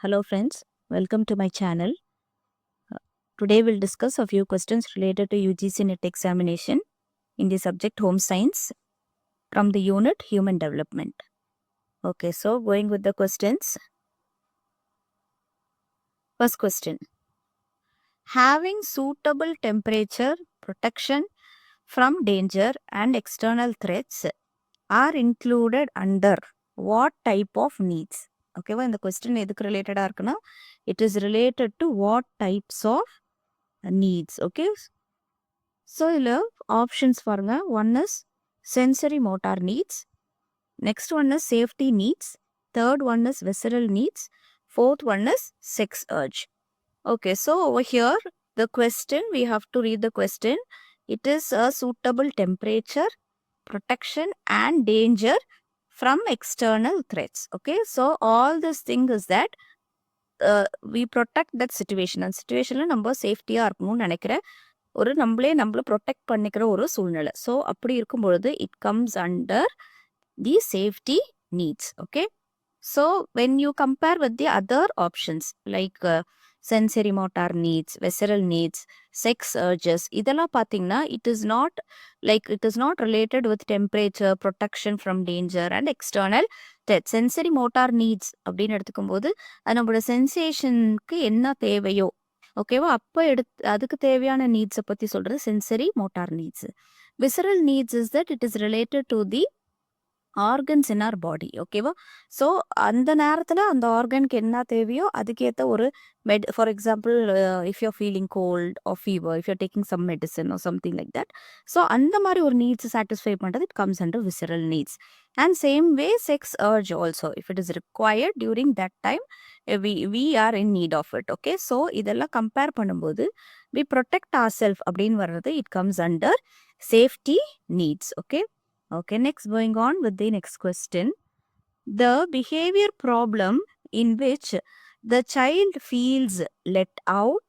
Hello friends, welcome to my channel. Today we'll discuss a few questions related to UGC NET examination in the subject Home Science from the unit Human Development. Okay, so going with the questions. First question. Having suitable temperature protection from danger and external threats are included under what type of needs? Okay, இந்த question எதுக்கு ரிலேட்டடாக இருக்குன்னா it is related to what types of needs. Okay, so இதில் options பாருங்க. One is sensory motor needs, next one is safety needs, third one is visceral needs, fourth one is sex urge. Okay, so over here the question, we have to read the question. It is a suitable temperature protection and danger from external threats. Okay, so all this thing is that we protect that situation. அந்த situationல நம்ம சேஃப்டியாக இருக்கணும்னு நினைக்கிற ஒரு நம்மளை protect பண்ணிக்கிற ஒரு சூழ்நிலை. ஸோ அப்படி இருக்கும் பொழுது it comes under the safety needs. Okay, so when you compare with the other options like sensory motor needs, visceral needs, sex urges, இதெல்லாம் பார்த்தீங்கன்னா it is not related with temperature, protection from danger and external threat. Sensory motor needs அப்படின்னு எடுத்துக்கும் போது அது நம்மளோட சென்சேஷனுக்கு என்ன தேவையோ, ஓகேவா, அப்போ அதுக்கு தேவையான நீட்ஸை பற்றி சொல்கிறது sensory motor needs. Visceral needs is that it is related to the organs in our body. ஓகேவா, ஸோ அந்த நேரத்தில் அந்த ஆர்கனுக்கு என்ன தேவையோ அதுக்கேற்ற ஒரு for example if you're feeling cold or fever, if you're taking some medicine or something like that. So அந்த மாதிரி ஒரு நீட்ஸ் சாட்டிஸ்ஃபை பண்ணுறது it comes under visceral needs. And same way sex urge also, if it is required during that time we are in need of it. Okay, so இதெல்லாம் compare பண்ணும்போது we protect ourselves அப்படின்னு வர்றது it comes under safety needs. Okay, next going on with the next question. The behavior problem in which the child feels let out,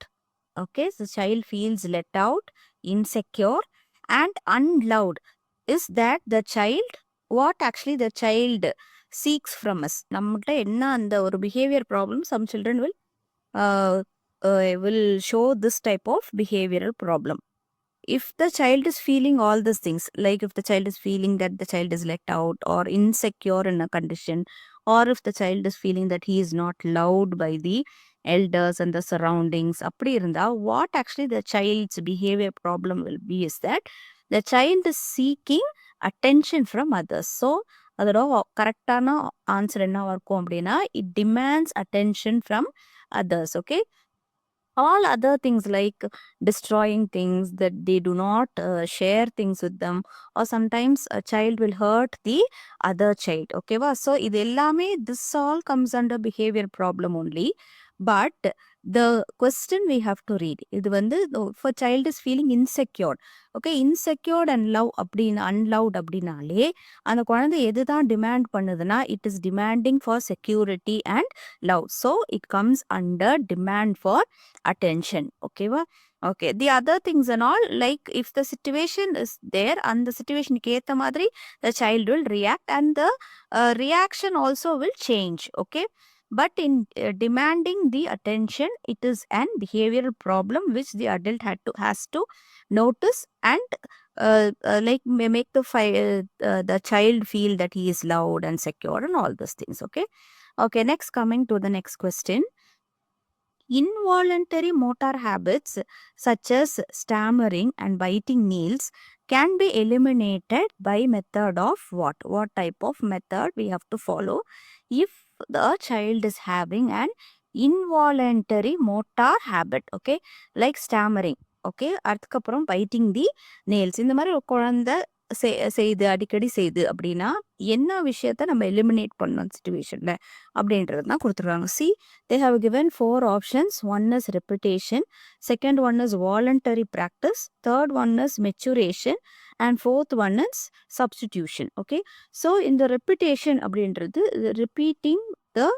okay, the child feels let out, insecure and unloved is that the child, what actually the child seeks from us. நம்மகிட்ட என்ன அந்த ஒரு behavior problem, some children will show this type of behavioral problem. If the child is feeling all these things, like if the child is feeling that the child is let out or insecure in a condition, or if the child is feeling that he is not loved by the elders and the surroundings, அப்படி இருந்தா what actually the child's behavior problem will be is that the child is seeking attention from others. So அதோட கரெக்டான answer என்ன இருக்கும் அப்படின்னா it demands attention from others. Okay, all other things like destroying things, that they do not share things with them, or sometimes a child will hurt the other child. Okay va, so இது எல்லாமே this all comes under behavior problem only. But the question we have to read, இது வந்து if a child is feeling insecure, okay, insecure and love அப்படின்னு unloved அப்படின்னாலே அந்த குழந்தை எதுதான் demand பண்ணுதுன்னா it is demanding for security and love. So it comes under demand for attention. Okay va, okay, the other things and all, like if the situation is there and the situation ஏத்த மாதிரி the child will react and the reaction also will change. Okay, but in demanding the attention, it is an behavioral problem which the adult has to notice and make the child feel that he is loved and secure and all those things. Okay, next, coming to the next question. Involuntary motor habits such as stammering and biting nails can be eliminated by method of what? What type of method we have to follow if the child is having an involuntary motor habit? Okay, like stammering, okay, அதுக்கப்புறம் biting the nails. இந்த மாதிரி ஒரு குழந்தை செய்து அடிக்கடி செய்து அப்படின்னா என்ன விஷயத்த நம்ம எலிமினேட் பண்ணோம் சிச்சுவேஷன்ல அப்படின்றது தான் கொடுத்துருக்காங்க. See, they have given 4 options. One is repetition, second one is voluntary practice, third one is maturation, and fourth one is substitution. Okay, so in the repetition அப்படின்றது repeating the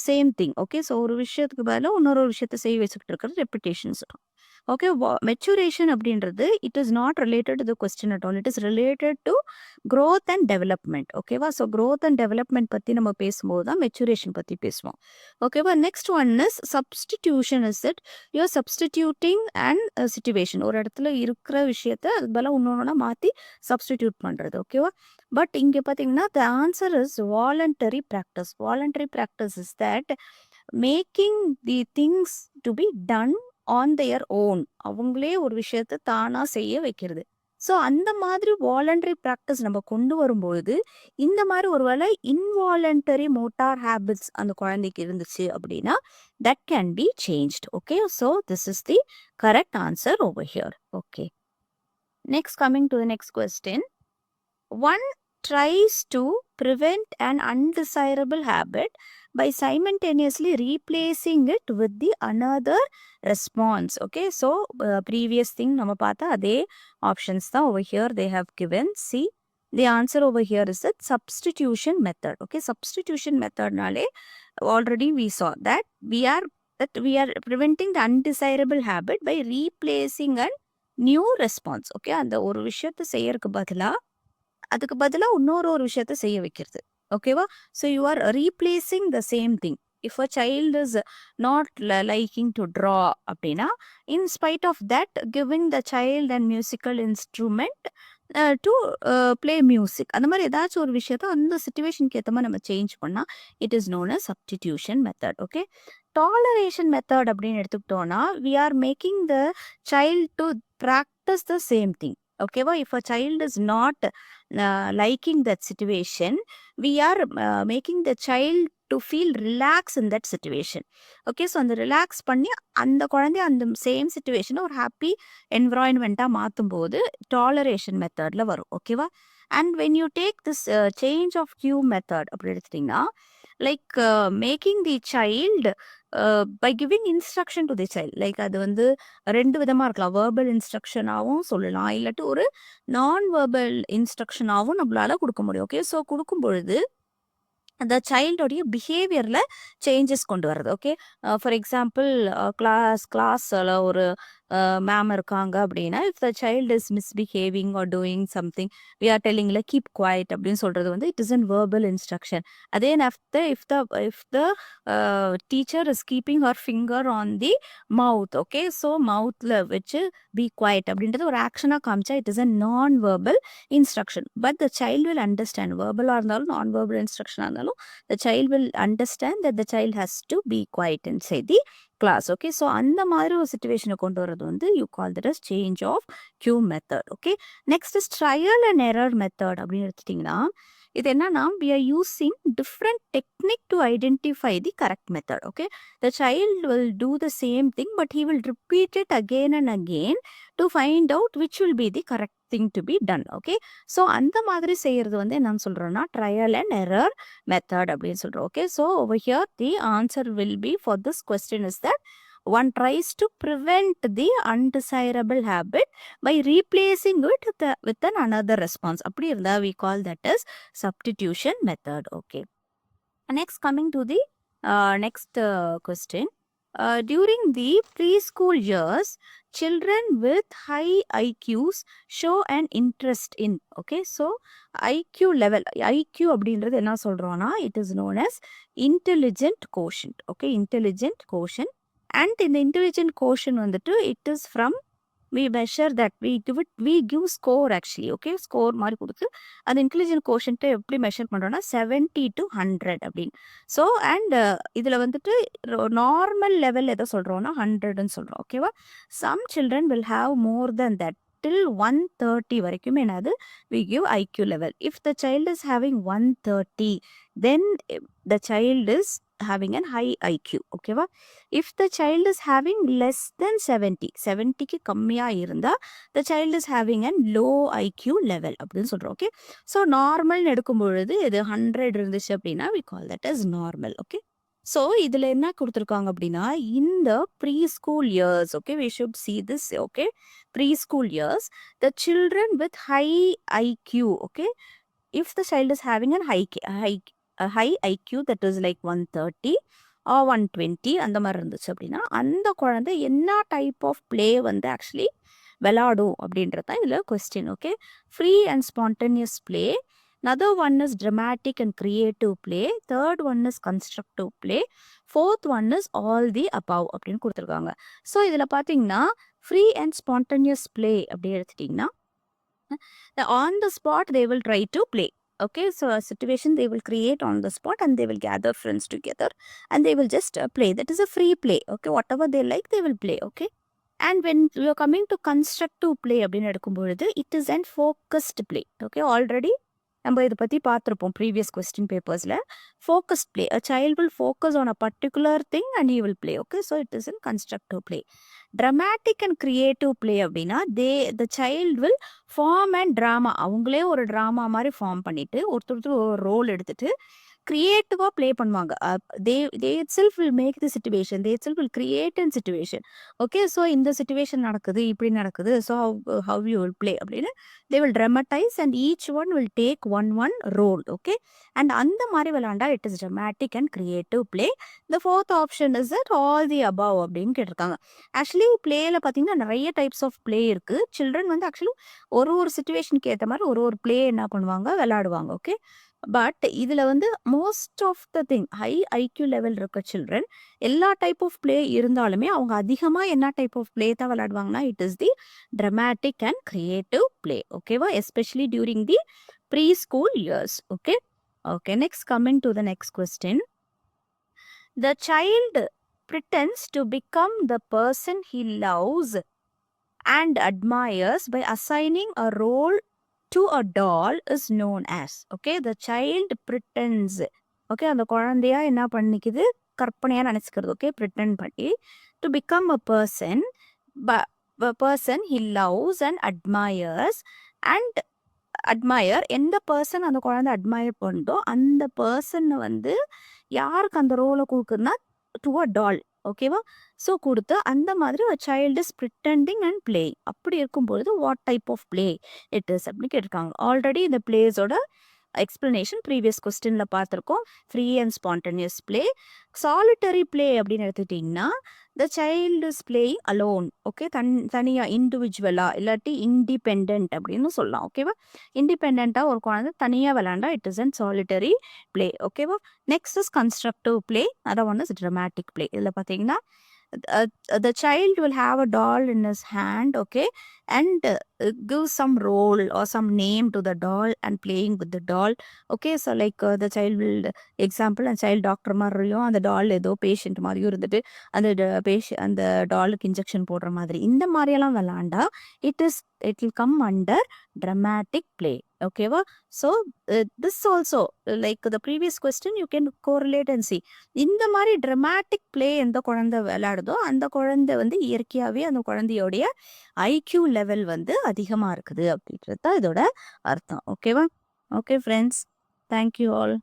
same thing. Okay, so ஒரு விஷயத்துக்கு பதிலாக இன்னொரு விஷயத்தை செய்ய வச்சுக்கிட்டு இருக்கிறது repetition. Okay, maturation அப்படின்றது it is not related to the question at all. It is related to growth and development. ஓகேவா? ஸோ growth அண்ட் டெவலப்மெண்ட் பற்றி நம்ம பேசும்போது தான் மெச்சுரேஷன் பற்றி பேசுவோம். ஓகேவா? Next one is substitution. Is it you are substituting and situation. ஒரு இடத்துல இருக்கிற விஷயத்த அது பதிலாக இன்னொன்னா மாற்றி சப்ஸ்டிடியூட் பண்ணுறது. ஓகேவா? பட் இங்கே பார்த்தீங்கன்னா the answer is voluntary practice. Voluntary practice is that making the things to be done on their own. அவங்களே ஒரு விஷயத்த தானாக செய்ய வைக்கிறது. ஸோ அந்த மாதிரி வாலண்டரி ப்ராக்டிஸ் நம்ம கொண்டு வரும்பொழுது இந்த மாதிரி ஒருவேளை இன்வாலண்டரி மோட்டார் ஹேபிட்ஸ் அந்த குழந்தைக்கு இருந்துச்சு அப்படின்னா that can be changed. Okay, so this is the correct answer over here. Okay, next coming to the next question. One tries to prevent an undesirable habit by simultaneously replacing it with the another response. Okay, so previous thing நம்ம பார்த்தா அதே options தான் over here they have given. See, the answer over here is that substitution method. Okay, substitution method நாலே already we saw that we are preventing the undesirable habit by replacing a new response. Okay, அந்த ஒரு விஷயத்தை செய்யறதுக்கு அதுக்கு பதிலாக இன்னொரு விஷயத்த செய்ய வைக்கிறது. ஓகேவா? So you are replacing the same thing. If a child is not liking to draw அப்படின்னா in spite of that giving the child and musical instrument to play music. அந்த மாதிரி ஏதாச்சும் ஒரு விஷயத்த அந்த சிச்சுவேஷனுக்கு ஏற்ற மாதிரி நம்ம சேஞ்ச் பண்ணால் it is known as substitution method. Okay, tolerance method அப்படின்னு எடுத்துக்கிட்டோம்னா we are making the child to practise the same thing. ஓகேவா? If a child is not liking that situation, we are making the child to feel relaxed in that situation. Okay, so அந்த relax பண்ணி அந்த குழந்தைய அந்த same சிச்சுவேஷனை ஒரு happy என்விரான்மெண்ட்டாக மாற்றும் போது toleration மெத்தடில் வரும். ஓகேவா? And when you take this change of cue method அப்படி எடுத்துட்டிங்கன்னா like making the child by giving instruction to the child. Like அது வந்து ரெண்டு விதமாக இருக்கலாம். வேர்பல் இன்ஸ்ட்ரக்ஷனாகவும் சொல்லலாம், இல்லாட்டி ஒரு நான் வேர்பல் இன்ஸ்ட்ரக்ஷனாகவும் நம்மளால கொடுக்க முடியும். ஓகே, ஸோ கொடுக்கும் பொழுது அந்த சைல்டோடைய பிஹேவியரில் சேஞ்சஸ் கொண்டு வர்றது. ஓகே, ஃபார் எக்ஸாம்பிள் கிளாஸில் ஒரு மேம் இருக்காங்க அப்படின்னா if the child is misbehaving or doing something we are டெல்லிங்ல கீப் குவைட் அப்படின்னு சொல்கிறது வந்து it is in verbal instruction. அதே if the teacher is keeping her finger on the mouth. Okay, so மவுத்தில் வச்சு பி குவைட் அப்படின்றது ஒரு ஆக்ஷனாக காமிச்சா it is a non verbal instruction. But the child will understand. வேர்பலாக இருந்தாலும் நான் வேர்பல் இன்ஸ்ட்ரக்ஷனாக இருந்தாலும் the child will understand that the child has to be quiet inside the class. Okay, so அந்த மாதிரி ஒரு சிச்சுவேஷனை கொண்டு வரது வந்து you call that as change of cue method. Okay, next is trial and error method அப்படின்னு எடுத்துட்டிங்கன்னா இது என்னன்னா we are using different technique to identify the correct method. Okay, the child will do the same thing but he will repeat it again and again to find out which will be the correct thing to be done. Okay, so அந்த மாதிரி செய்யறது வந்து என்னன்னு சொல்றோம்னா trial and error method அப்படின்னு சொல்றோம். Okay, so over here the answer will be for this question is that one tries to prevent the undesirable habit by replacing it with another response. அப்படி இருந்தா we call that as substitution method. Okay, next coming to the next question. During the preschool years, children with high IQs show an interest in. Okay, so IQ level, IQ அப்படின்றது என்ன சொல்றோம்னா it is known as intelligent quotient. Okay, intelligent quotient. And in the intelligent quotient வந்துட்டு it is from we measure that we give score actually. Okay, score மாதிரி கொடுத்து அந்த intelligent கோஷன்ட்டை எப்படி measure பண்ணுறோன்னா 70 to 100 அப்படின்னு. ஸோ அண்ட் இதில் வந்துட்டு normal level எதை சொல்கிறோன்னா 100ன்னு சொல்கிறோம். ஓகேவா? Some children will have more then that till 130 வரைக்கும் என்னது we give IQ level. If the child is having 130 then the child is having an high IQ. ஓகேவா? If the child is having less than 70க்கு கம்மியா இருந்தா the child is having an low IQ level அப்படின்னு சொல்றோம். Okay, so normal எடுக்கும் பொழுது இது 100 இருந்துச்சு அப்படின்னா we call that as normal. Okay, so இதில் என்ன கொடுத்துருக்காங்க அப்படின்னா இந்த pre school years. Okay, we should see this. Okay, preschool years, the children with high IQ. Okay, if the child is having a high IQ that is like 130, 120 அந்த மாதிரி இருந்துச்சு அப்படின்னா அந்த குழந்தை என்ன டைப் ஆஃப் பிளே வந்து actually விளாடும் அப்படின்றது தான் இதில் question. Okay, free and spontaneous play, another one is dramatic and creative play, third one is constructive play, fourth one is all the above அப்படின்னு கொடுத்துருக்காங்க. ஸோ இதில் பார்த்தீங்கன்னா ஃப்ரீ அண்ட் ஸ்பான்டேனியஸ் பிளே அப்படி எடுத்துட்டிங்கன்னா on the spot they will try to play. Okay, so a situation they will create on the spot and they will gather friends together and they will just play. That is a free play. Okay, whatever they like they will play. Okay, and when you are coming to constructive play அப்படின்னு எடுக்கும்பொழுது it is an focused play. Okay, already நம்ம இதை பற்றி பார்த்துருப்போம் previous question பேப்பர்ஸில். Focused play, a child will focus on a particular thing and you will play. Okay, so it is in constructive play. Dramatic and creative play அப்படின்னா the child will form and drama, அவங்களே ஒரு drama மாதிரி form பண்ணிட்டு ஒருத்தர் ஒரு role எடுத்துட்டு கிரியேட்டிவாக play பண்ணுவாங்க. They itself will make the situation, they itself will create and situation. Okay, so இந்த சிச்சுவேஷன் நடக்குது, இப்படி நடக்குது, so how you will play அப்படின்னு they will dramatise and each one will take one role. Okay, and அந்த மாதிரி விளாண்டா it is dramatic and creative play. The fourth option is it all the above அப்படின்னு கேட்டிருக்காங்க. Actually பிளேயில் பார்த்தீங்கன்னா நிறைய types of play இருக்குது. சில்ட்ரன் வந்து ஆக்சுவலி ஒரு சிச்சுவேஷனுக்கு ஏற்ற மாதிரி ஒரு பிளே என்ன பண்ணுவாங்க, விளாடுவாங்க. ஓகே, பட் இதில் வந்து most of the thing high IQ level இருக்க சில்ட்ரன் எல்லா டைப் ஆஃப் பிளே இருந்தாலுமே அவங்க அதிகமாக என்ன டைப் ஆஃப் பிளே தான் விளையாடுவாங்கன்னா it is the dramatic and creative play. ஓகேவா, especially during the pre school years. Okay, okay, next coming to the next question. The child pretends to become the person he loves and admires by assigning a role to a doll is known as. Okay, the child pretends. Okay, அந்த குழந்தையா என்ன பண்ணிக்குது, கற்பனையா நினைச்சுக்கிறது. Okay, pretend பண்ணி to become a person he loves and admires and admire. எந்த person அந்த குழந்தை admire பண்ணுதோ அந்த பர்சன் வந்து யாருக்கு அந்த ரோலை கொடுக்குதுன்னா டு அ டால். ஓகேவா, ஸோ கொடுத்து அந்த மாதிரி ஒரு child is pretending and play. அப்படி இருக்கும்பொழுது what type of play it is அப்படின்னு கேட்டிருக்காங்க. ஆல்ரெடி இந்த பிளேஸோட எக்ஸ்பிளனேஷன் ப்ரீவியஸ் கொஸ்டின்ல பார்த்துருக்கோம். Free and spontaneous play. Solitary play அப்படின்னு எடுத்துட்டிங்கன்னா the child is playing alone. Okay, தனியாக இண்டிவிஜுவலா இல்லாட்டி இண்டிபெண்ட் அப்படின்னு சொல்லலாம். ஓகேவா, இண்டிபெண்ட்டாக ஒரு குழந்தை தனியாக விளையாண்டா it is and solitary play. ஓகேவா, நெக்ஸ்ட் இஸ் கன்ஸ்ட்ரக்டிவ் பிளே, அதை ஒன் இஸ் ட்ராமேட்டிக் பிளே. இதில் பார்த்தீங்கன்னா the child will have a doll in his hand, okay, and give some role or some name to the doll and playing with the doll. Okay, so like the child will example and child doctor மாதிரியும் அந்த டால் ஏதோ patient மாதிரியும் இருந்துட்டு அந்த டாலுக்கு injection போடுற மாதிரி இந்த மாதிரியெல்லாம் விளாண்டா it will come under dramatic play. ஓகேவா, so this also like the previous question you can correlate and see. இந்த மாதிரி ட்ராமேட்டிக் பிளே எந்த குழந்தை விளையாடுதோ அந்த குழந்தை வந்து இயற்கையாகவே அந்த குழந்தையோடைய ஐக்யூ லெவல் வந்து அதிகமாக இருக்குது அப்படின்றது தான் இதோட அர்த்தம். ஓகேவா, ஓகே ஃப்ரெண்ட்ஸ், தேங்க்யூ ஆல்.